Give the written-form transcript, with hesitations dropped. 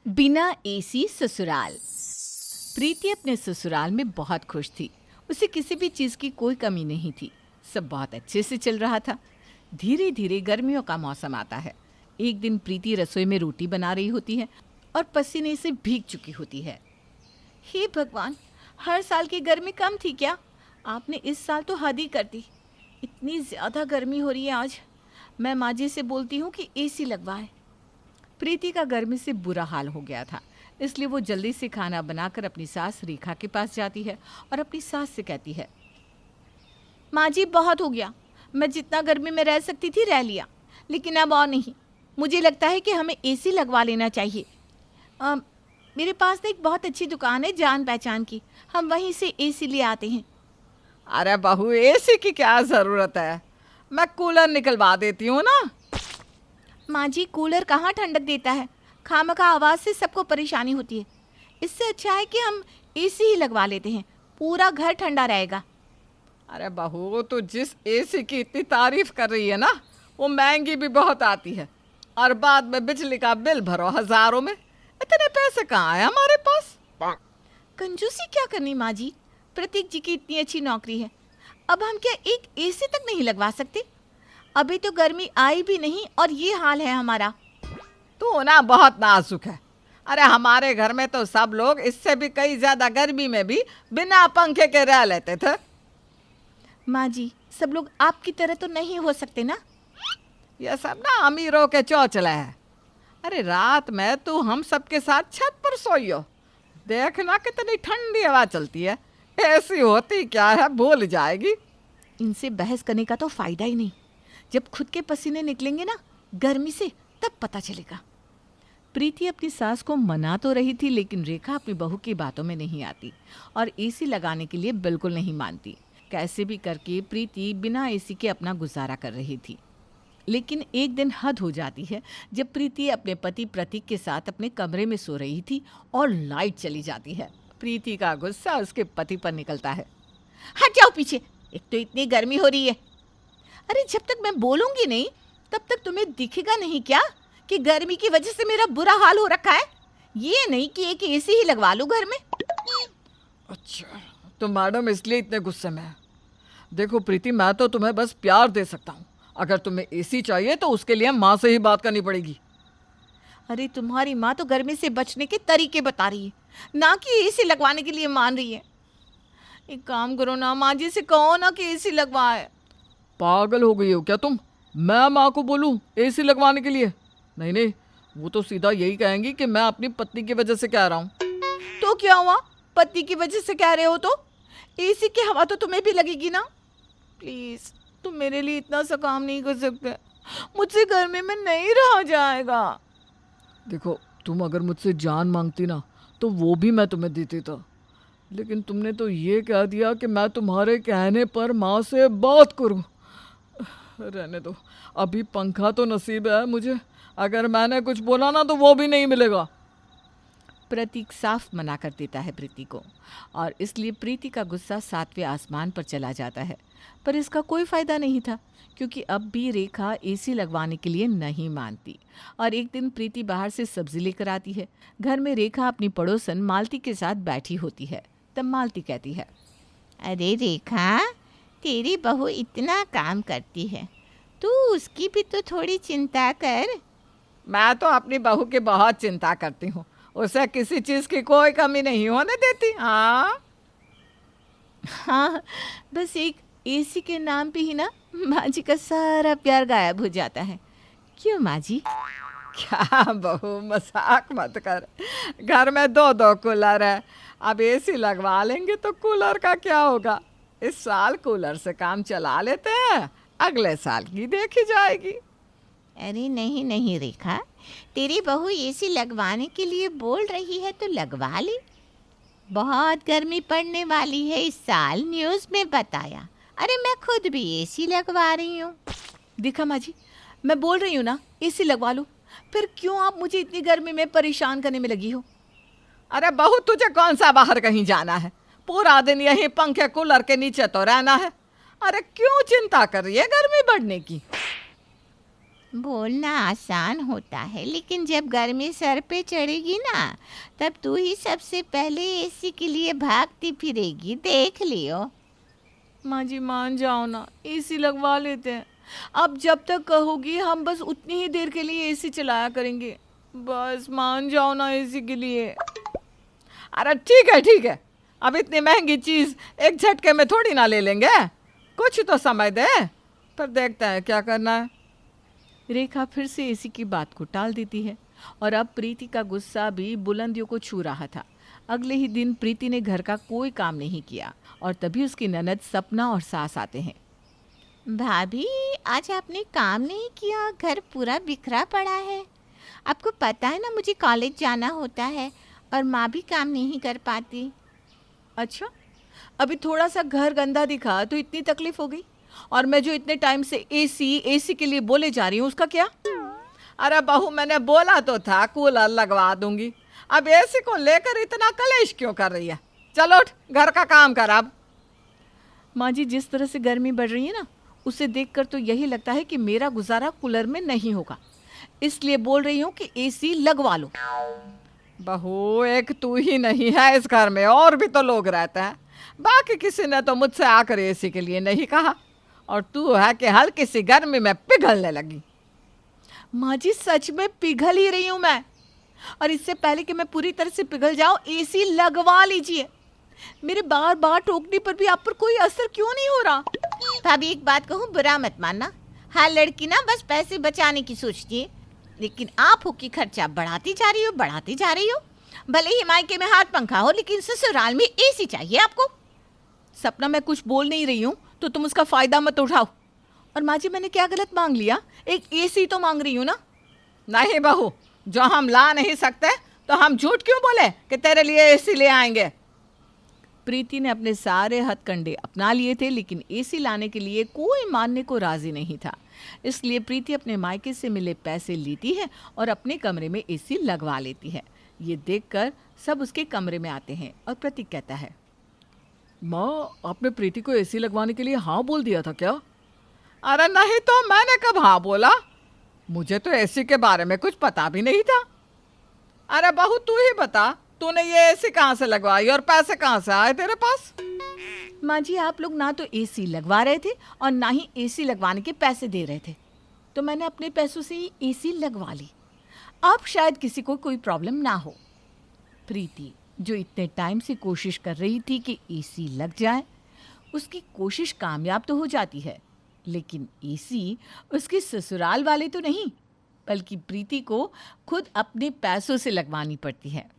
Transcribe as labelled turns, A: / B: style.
A: बिना एसी ससुराल। प्रीति अपने ससुराल में बहुत खुश थी। उसे किसी भी चीज की कोई कमी नहीं थी। सब बहुत अच्छे से चल रहा था। धीरे धीरे गर्मियों का मौसम आता है। एक दिन प्रीति रसोई में रोटी बना रही होती है और पसीने से भीग चुकी होती है। हे भगवान, हर साल की गर्मी कम थी क्या? आपने इस साल तो हद ही कर दी। इतनी ज़्यादा गर्मी हो रही है आज। मैं माँ जी से बोलती हूँ कि एसी लगवाए। प्रीति का गर्मी से बुरा हाल हो गया था, इसलिए वो जल्दी से खाना बनाकर अपनी सास रेखा के पास जाती है और अपनी सास से कहती है, माँ जी बहुत हो गया। मैं जितना गर्मी में रह सकती थी रह लिया, लेकिन अब और नहीं। मुझे लगता है कि हमें एसी लगवा लेना चाहिए। मेरे पास ना एक बहुत अच्छी दुकान है जान पहचान की, हम वहीं से एसी ले आते हैं।
B: अरे बहू, एसी की क्या ज़रूरत है? मैं कूलर निकलवा देती हूँ ना।
A: माँ जी, कूलर कहाँ ठंडक देता है, खामखा आवाज़ से सबको परेशानी होती है। इससे अच्छा है कि हम एसी ही लगवा लेते हैं, पूरा घर ठंडा रहेगा।
B: अरे बहू, तो जिस एसी की इतनी तारीफ कर रही है ना, वो महंगी भी बहुत आती है और बाद में बिजली का बिल भरो हजारों में। इतने पैसे कहाँ है हमारे पास?
A: कंजूसी क्या करनी माँ जी, प्रतीक जी की इतनी अच्छी नौकरी है। अब हम क्या एक एसी तक नहीं लगवा सकते? अभी तो गर्मी आई भी नहीं और ये हाल है हमारा।
B: तो ना बहुत नाजुक है। अरे हमारे घर में तो सब लोग इससे भी कई ज्यादा गर्मी में भी बिना पंखे के रह लेते थे।
A: माँ जी, सब लोग आपकी तरह तो नहीं हो सकते ना।
B: ये सब ना अमीरों के चौचले हैं। अरे रात में तू हम सबके साथ छत पर सोइयो, देखना कितनी ठंडी हवा चलती है। ऐसी होती क्या है, भूल जाएगी।
A: इनसे बहस करने का तो फायदा ही नहीं। जब खुद के पसीने निकलेंगे ना गर्मी से, तब पता चलेगा। प्रीति अपनी सास को मना तो रही थी, लेकिन रेखा अपनी बहू की बातों में नहीं आती और एसी लगाने के लिए बिल्कुल नहीं मानती। कैसे भी करके प्रीति बिना एसी के अपना गुजारा कर रही थी। लेकिन एक दिन हद हो जाती है जब प्रीति अपने पति प्रतीक के साथ अपने कमरे में सो रही थी और लाइट चली जाती है। प्रीति का गुस्सा उसके पति पर निकलता है। हट जाओ पीछे, एक तो इतनी गर्मी हो रही है। अरे जब तक मैं बोलूंगी नहीं तब तक तुम्हें दिखेगा नहीं क्या कि गर्मी की वजह से मेरा बुरा हाल हो रखा है? ये नहीं कि एक एसी ही लगवा लूं घर में।
B: अच्छा, तो मैडम इसलिए इतने गुस्से में है। देखो प्रीति, मैं तो तुम्हें बस प्यार दे सकता हूँ। अगर तुम्हें एसी चाहिए तो उसके लिए माँ से ही बात करनी पड़ेगी।
A: अरे तुम्हारी माँ तो गर्मी से बचने के तरीके बता रही है, ना कि एसी लगवाने के लिए मान रही है। एक काम करो ना, माँ जी से कहो ना कि एसी लगवाए।
B: पागल हो गई हो क्या तुम? मैं माँ को बोलूँ एसी लगवाने के लिए? नहीं नहीं, वो तो सीधा यही कहेंगी कि मैं अपनी पत्नी की वजह से कह रहा हूँ।
A: तो क्या हुआ, पति की वजह से कह रहे हो तो एसी की हवा तो तुम्हें भी लगेगी ना। प्लीज, तुम मेरे लिए इतना सा काम नहीं कर सकते। मुझसे गर्मी में नहीं रहा जाएगा।
B: देखो, तुम अगर मुझसे जान मांगती ना तो वो भी मैं तुम्हें देती था, लेकिन तुमने तो ये कह दिया कि मैं तुम्हारे कहने पर माँ से बात करूँ। रहने दो, अभी पंखा तो नसीब है मुझे। अगर मैंने कुछ बोला ना तो वो भी नहीं मिलेगा।
A: प्रतीक साफ मना कर देता है प्रीति को और इसलिए प्रीति का गुस्सा 7वें आसमान पर चला जाता है। पर इसका कोई फायदा नहीं था, क्योंकि अब भी रेखा एसी लगवाने के लिए नहीं मानती। और एक दिन प्रीति बाहर से सब्जी लेकर आती है। घर में रेखा अपनी पड़ोसन मालती के साथ बैठी होती है। तब मालती कहती है, अरे रेखा, तेरी बहू इतना काम करती है, तू उसकी भी तो थोड़ी चिंता कर।
B: मैं तो अपनी बहू की बहुत चिंता करती हूँ, उसे किसी चीज़ की कोई कमी नहीं होने देती। हाँ
A: हाँ, बस एक एसी के नाम पे ही ना माँ जी का सारा प्यार गायब हो जाता है। क्यों माँ जी?
B: क्या बहू, मजाक मत कर। घर में 2-2 कूलर है, अब एसी लगवा लेंगे तो कूलर का क्या होगा? इस साल कूलर से काम चला लेते हैं, अगले साल की देखी जाएगी।
A: अरे नहीं नहीं रेखा, तेरी बहू एसी लगवाने के लिए बोल रही है तो लगवा ले। बहुत गर्मी पड़ने वाली है इस साल, न्यूज़ में बताया। अरे मैं खुद भी एसी लगवा रही हूँ। देखा माँ जी, मैं बोल रही हूँ ना एसी लगवा लो, फिर क्यों आप मुझे इतनी गर्मी में परेशान करने में लगी हो?
B: अरे बहू, तुझे कौन सा बाहर कहीं जाना है? पूरा दिन यहीं पंखे कूलर के नीचे तो रहना है। अरे क्यों चिंता कर रही है गर्मी बढ़ने की?
C: बोलना आसान होता है, लेकिन जब गर्मी सर पे चढ़ेगी ना, तब तू ही सबसे पहले एसी के लिए भागती फिरेगी, देख लियो।
B: माँ जी मान जाओ ना, एसी लगवा लेते हैं। अब जब तक कहोगी हम बस उतनी ही देर के लिए एसी चलाया करेंगे। बस मान जाओ ना एसी के लिए। अरे ठीक है, अब इतनी महंगी चीज़ एक झटके में थोड़ी ना ले लेंगे, कुछ तो समय दे, पर देखते हैं क्या करना है।
A: रेखा फिर से एसी की बात को टाल देती है और अब प्रीति का गुस्सा भी बुलंदियों को छू रहा था। अगले ही दिन प्रीति ने घर का कोई काम नहीं किया और तभी उसकी ननद सपना और सास आते हैं।
C: भाभी, आज आपने काम नहीं किया, घर पूरा बिखरा पड़ा है। आपको पता है ना, मुझे कॉलेज जाना होता है और माँ भी काम नहीं कर पाती।
A: अच्छा, अभी थोड़ा सा घर गंदा दिखा तो इतनी तकलीफ हो गई, और मैं जो इतने टाइम से एसी के लिए बोले जा रही हूँ उसका क्या?
B: अरे बहू, मैंने बोला तो था कूलर लगवा दूंगी, अब एसी को लेकर इतना कलेश क्यों कर रही है? चलो उठ, घर का काम कर अब।
A: माँ जी, जिस तरह से गर्मी बढ़ रही है ना, उसे देखकर तो यही लगता है कि मेरा गुजारा कूलर में नहीं होगा, इसलिए बोल रही हूँ कि एसी लगवा लो।
B: बहू, एक तू ही नहीं है इस घर में, और भी तो लोग रहते हैं। बाकी किसी ने तो मुझसे आकर एसी के लिए नहीं कहा, और तू है कि हल्की सी गर्मी में पिघलने लगी।
A: माँ जी, सच में पिघल ही रही हूँ मैं, और इससे पहले कि मैं पूरी तरह से पिघल जाऊँ, एसी लगवा लीजिए। मेरे बार बार टोकने पर भी आप पर कोई असर क्यों नहीं हो रहा?
C: भाभी, एक बात कहूँ, बुरा मत मानना। हर लड़की ना बस पैसे बचाने की सोचती है, लेकिन आप हो कि खर्चा बढ़ाती जा रही हो। भले ही मायके में हाथ पंखा हो, लेकिन ससुराल में एसी चाहिए आपको।
A: सपना, मैं कुछ बोल नहीं रही हूँ तो तुम उसका फायदा मत उठाओ। और माँ जी, मैंने क्या गलत मांग लिया? एक एसी तो मांग रही हूँ ना।
B: नहीं बहू, जो हम ला नहीं सकते तो हम झूठ क्यों बोले कि तेरे लिए एसी ले आएंगे?
A: प्रीति ने अपने सारे हथकंडे अपना लिए थे, लेकिन एसी लाने के लिए कोई मानने को राजी नहीं था। इसलिए प्रीति अपने मायके से मिले पैसे लेती है और अपने कमरे में एसी लगवा लेती है। ये देखकर सब उसके कमरे में आते हैं और प्रतीक कहता है,
B: माँ, आपने प्रीति को एसी लगवाने के लिए हाँ बोल दिया था क्या? अरे नहीं तो मैंने कब हाँ बोला? मुझे तो एसी के बारे में कुछ पता भी नहीं था। अरे बहू, तू ही बता, तूने ये एसी कहाँ से लगवाई और पैसे कहाँ से आए तेरे पास?
A: माँ जी, आप लोग ना तो एसी लगवा रहे थे और ना ही एसी लगवाने के पैसे दे रहे थे, तो मैंने अपने पैसों से ही एसी लगवा ली। अब शायद किसी को कोई प्रॉब्लम ना हो। प्रीति, जो इतने टाइम से कोशिश कर रही थी कि एसी लग जाए, उसकी कोशिश कामयाब तो हो जाती है, लेकिन एसी उसके ससुराल वाले तो नहीं, बल्कि प्रीति को खुद अपने पैसों से लगवानी पड़ती है।